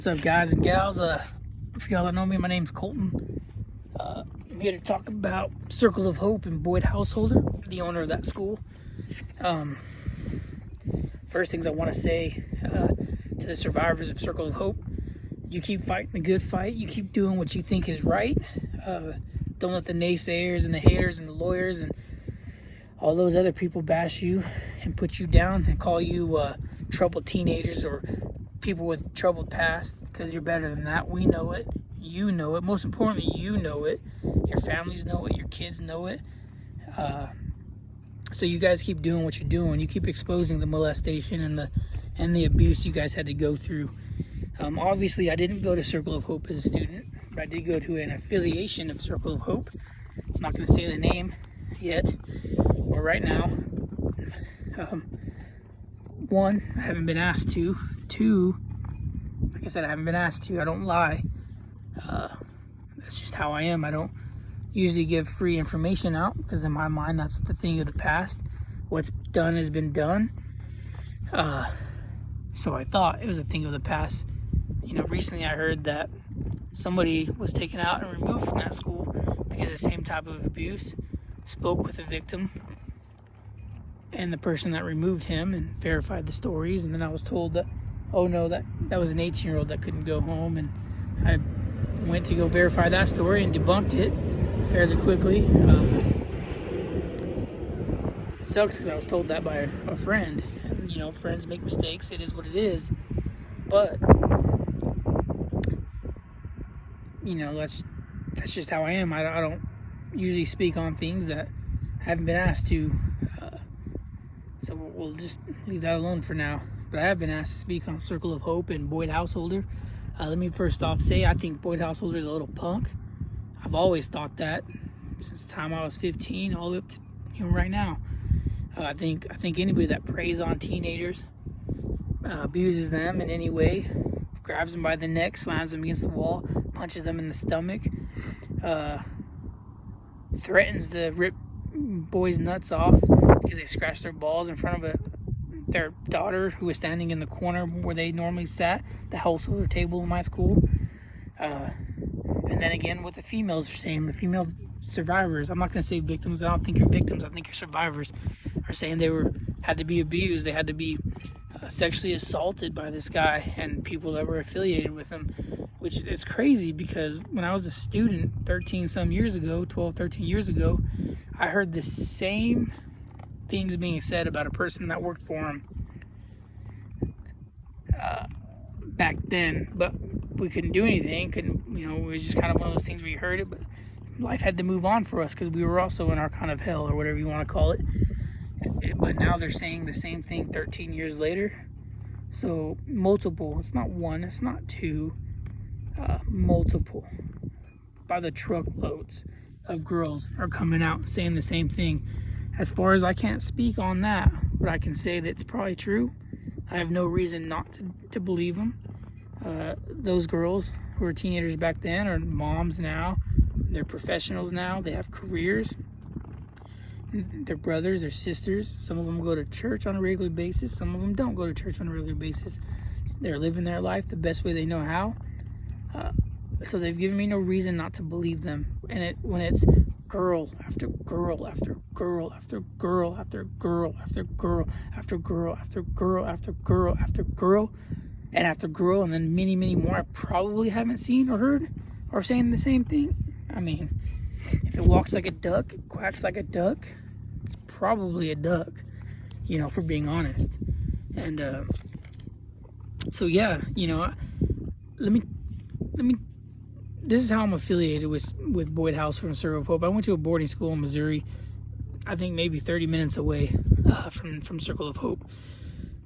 What's up, guys and gals? For y'all that know me, my name's Colton. I'm here to talk about Circle of Hope and Boyd Householder, the owner of that school. First things I want to say to the survivors of Circle of Hope: you keep fighting the good fight. You keep doing what you think is right. Don't let the naysayers and the haters and the lawyers and all those other people bash you and put you down and call you troubled teenagers or people with troubled past, because you're better than that. We know it. You know it. Most importantly, you know it. Your families know it. Your kids know it. So you guys keep doing what you're doing. You keep exposing the molestation and the abuse you guys had to go through. Obviously, I didn't go to Circle of Hope as a student, but I did go to an affiliation of Circle of Hope. I'm not going to say the name yet or right now. One, I haven't been asked to. Two, like I said, I haven't been asked to. I don't lie. That's just how I am. I don't usually give free information out because in my mind, that's the thing of the past. What's done has been done. So I thought it was a thing of the past. You know, recently I heard that somebody was taken out and removed from that school because of the same type of abuse. Spoke with the victim and the person that removed him and verified the stories. And then I was told that, oh no, that was an 18-year-old that couldn't go home. And I went to go verify that story and debunked it fairly quickly. It sucks because I was told that by a friend. And, you know, friends make mistakes. It is what it is. But, you know, that's just how I am. I don't usually speak on things that I haven't been asked to. So we'll just leave that alone for now. But I have been asked to speak on Circle of Hope and Boyd Householder. Let me first off say I think Boyd Householder is a little punk. I've always thought that since the time I was 15 all the way up to right now. I think anybody that preys on teenagers, abuses them in any way, grabs them by the neck, slams them against the wall, punches them in the stomach, threatens to rip boys' nuts off because they scratched their balls in front of their daughter who was standing in the corner where they normally sat, the householder table in my school. And then again, what the females are saying, the female survivors, I'm not going to say victims, I don't think you're victims, I think you're survivors, are saying they had to be abused, they had to be sexually assaulted by this guy and people that were affiliated with him, which is crazy because when I was a student 13 years ago, I heard the same things being said about a person that worked for him back then, but we couldn't do anything. It was just kind of one of those things where you heard it, but life had to move on for us because we were also in our kind of hell or whatever you want to call it. But now they're saying the same thing 13 years later. So multiple, it's not one, it's not two, multiple by the truckloads of girls are coming out and saying the same thing. As far as I can't speak on that, but I can say that it's probably true. I have no reason not to believe them. Those girls who were teenagers back then are moms now. They're professionals now. They have careers. They're brothers, they're sisters. Some of them go to church on a regular basis. Some of them don't go to church on a regular basis. They're living their life the best way they know how. So they've given me no reason not to believe them. And when it's girl after girl after girl after girl after girl after girl after girl after girl after girl after girl and after girl, and then many, many more I probably haven't seen or heard or saying the same thing. I mean, if it walks like a duck, it quacks like a duck, it's probably a duck, if we're being honest. And so yeah, let me this is how I'm affiliated with Boyd Householder and Circle of Hope. I went to a boarding school in Missouri, I think maybe 30 minutes away from Circle of Hope.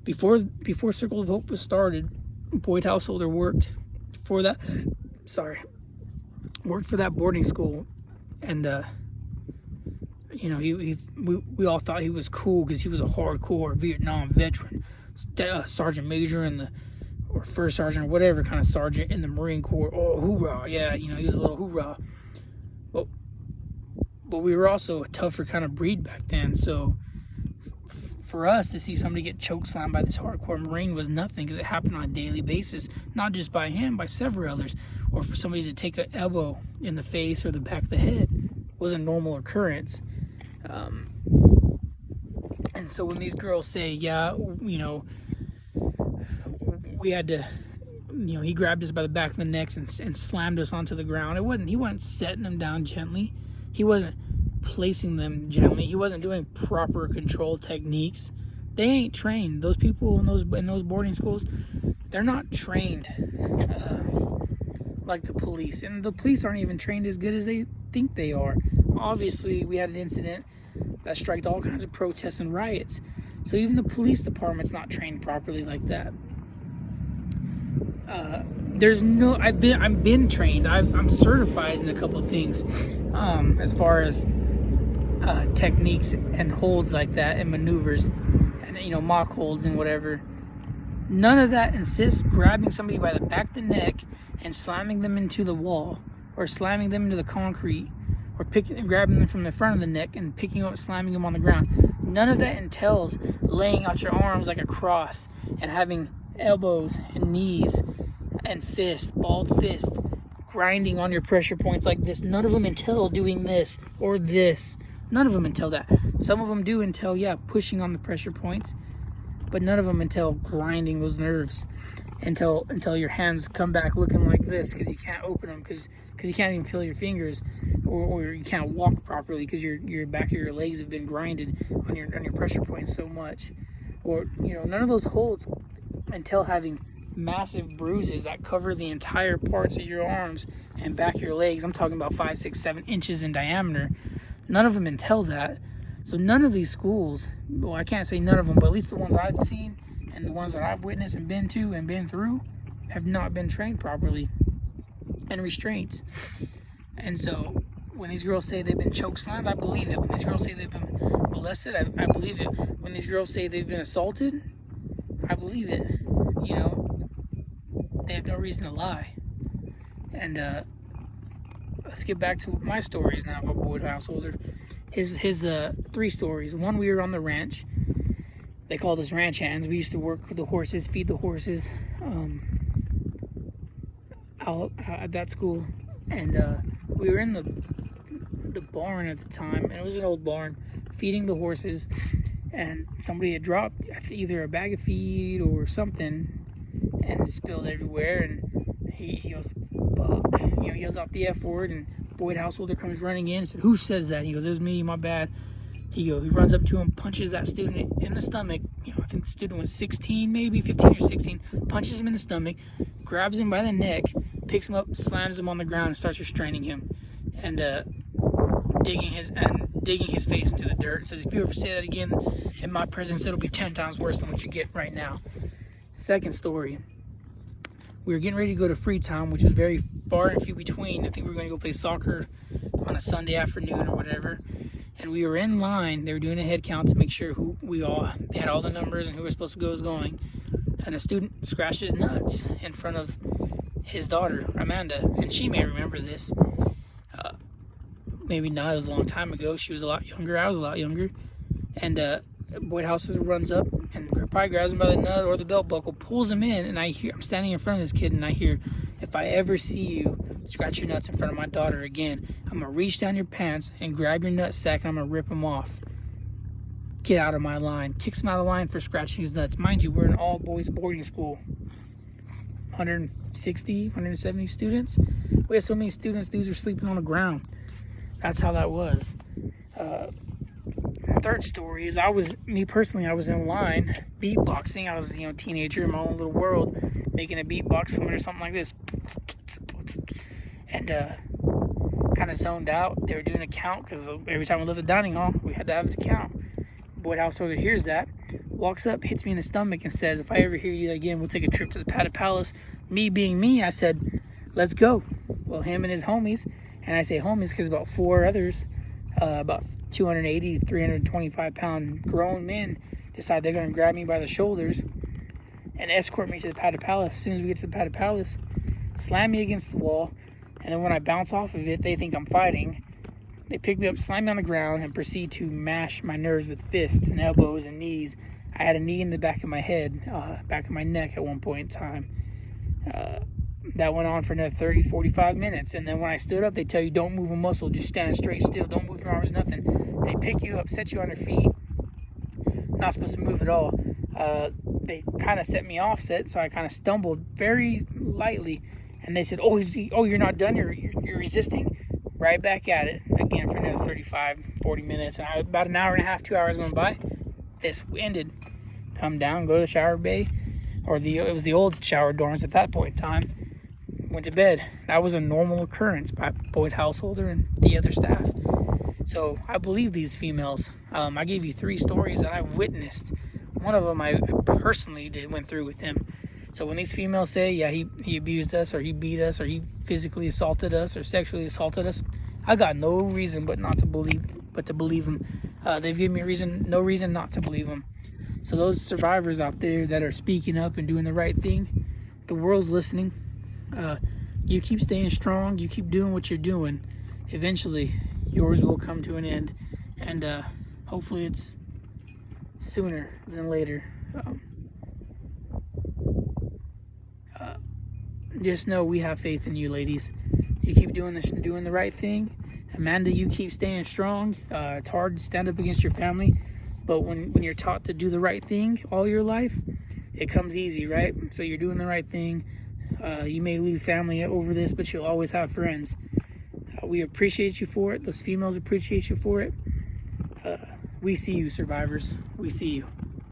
Before Circle of Hope was started, Boyd Householder worked for that boarding school, and we all thought he was cool because he was a hardcore Vietnam veteran, sergeant major or first sergeant or whatever kind of sergeant in the Marine Corps. Oh, hoorah! Yeah, he was a little hoorah. But we were also a tougher kind of breed back then. So for us to see somebody get choke slammed by this hardcore Marine was nothing, because it happened on a daily basis, not just by him, by several others. Or for somebody to take an elbow in the face or the back of the head was a normal occurrence. And so when these girls say, yeah, you know, we had to, you know, he grabbed us by the back of the necks and slammed us onto the ground. He wasn't setting them down gently. He wasn't placing them gently. He wasn't doing proper control techniques. They ain't trained. Those people in those boarding schools, they're not trained like the police. And the police aren't even trained as good as they think they are. Obviously, we had an incident that struck all kinds of protests and riots. So even the police department's not trained properly like that. I've been trained. I'm certified in a couple of things, as far as techniques and holds like that and maneuvers, and you know, mock holds and whatever. None of that insists grabbing somebody by the back of the neck and slamming them into the wall, or slamming them into the concrete, or grabbing them from the front of the neck and picking up, slamming them on the ground. None of that entails laying out your arms like a cross and having elbows and knees and balled fist, grinding on your pressure points like this. None of them entail doing this or this. None of them entail that. Some of them do entail, pushing on the pressure points, but none of them entail grinding those nerves until your hands come back looking like this, because you can't open them, because you can't even feel your fingers, or you can't walk properly because your back of your legs have been grinded on your pressure points so much. Or, you know, none of those holds entail having massive bruises that cover the entire parts of your arms and back of your legs. I'm talking about 5, 6, 7 inches in diameter. None of them entail that. So none of these schools, well, I can't say none of them, but at least the ones I've seen and the ones that I've witnessed and been to and been through, have not been trained properly in restraints. And so when these girls say they've been choke slammed, I believe it. When these girls say they've been molested, I believe it. When these girls say they've been assaulted, I believe it. You know, they have no reason to lie. And let's get back to my stories now about Boyd Householder. His 3 stories. One, we were on the ranch. They called us ranch hands. We used to work with the horses, feed the horses out at that school. And we were in the barn at the time, and it was an old barn, feeding the horses. And somebody had dropped either a bag of feed or something, and it spilled everywhere. And he goes, "Buck," you know, he yells out the F word, and Boyd Householder comes running in and said, "Who says that?" He goes, "It was me, my bad." He runs up to him, punches that student in the stomach. You know, I think the student was 16, maybe 15 or 16. Punches him in the stomach, grabs him by the neck, picks him up, slams him on the ground, and starts restraining him, and digging his face into the dirt. And says, "If you ever say that again in my presence, it'll be 10 times worse than what you get right now." Second story. We were getting ready to go to Freetown, which was very far and few between. I think we were going to go play soccer on a Sunday afternoon or whatever. And we were in line. They were doing a head count to make sure they had all the numbers and who was supposed to go was going. And a student scratched his nuts in front of his daughter, Amanda. And she may remember this. Maybe not. It was a long time ago. She was a lot younger. I was a lot younger. And Boyd Householder runs up and probably grabs him by the nut or the belt buckle, pulls him in, and I'm standing in front of this kid, and I hear, "If I ever see you scratch your nuts in front of my daughter again, I'm going to reach down your pants and grab your nut sack, and I'm going to rip them off. Get out of my line." Kicks him out of line for scratching his nuts. Mind you, we're an all-boys boarding school. 160, 170 students. We had so many students, dudes were sleeping on the ground. That's how that was. Third story is I was in line beatboxing. I was a teenager in my own little world, making a beatbox or something like this, and kind of zoned out. They were doing a count because every time we left the dining hall, we had to have a count. Boyd Householder hears that, walks up, hits me in the stomach, and says, "If I ever hear you again, we'll take a trip to the Paddy Palace." Me being me, I said, "Let's go." Well, him and his homies, and I say homies because about 4 others, about 280, 325-pound grown men, decide they're going to grab me by the shoulders and escort me to the Paddy Palace. As soon as we get to the Paddy Palace, slam me against the wall, and then when I bounce off of it, they think I'm fighting. They pick me up, slam me on the ground, and proceed to mash my nerves with fists and elbows and knees. I had a knee in the back of my head, back of my neck at one point in time. That went on for another 30, 45 minutes. And then when I stood up, they tell you don't move a muscle. Just stand straight still. Don't move your arms, nothing. They pick you up, set you on your feet. Not supposed to move at all. They kind of set me offset, so I kind of stumbled very lightly. And they said, oh, you're not done? You're resisting? Right back at it again for another 35, 40 minutes. And about an hour and a half, 2 hours went by. This ended. Come down, go to the shower bay. It was the old shower dorms at that point in time. Went to bed. That was a normal occurrence by Boyd Householder and the other staff. So I believe these females. I gave you 3 stories that I witnessed. One of them I personally went through with him. So when these females say, yeah, he abused us, or he beat us, or he physically assaulted us, or sexually assaulted us, I got no reason but to believe them. They've given me no reason not to believe them. So those survivors out there that are speaking up and doing the right thing, the world's listening. You keep staying strong. You keep doing what you're doing. Eventually, yours will come to an end, and hopefully it's sooner than later. Just know we have faith in you, ladies. You keep doing this and doing the right thing. Amanda, you keep staying strong. It's hard to stand up against your family, but when you're taught to do the right thing all your life, it comes easy, right? So you're doing the right thing. You may lose family over this, but you'll always have friends. We appreciate you for it. Those females appreciate you for it. We see you, survivors. We see you.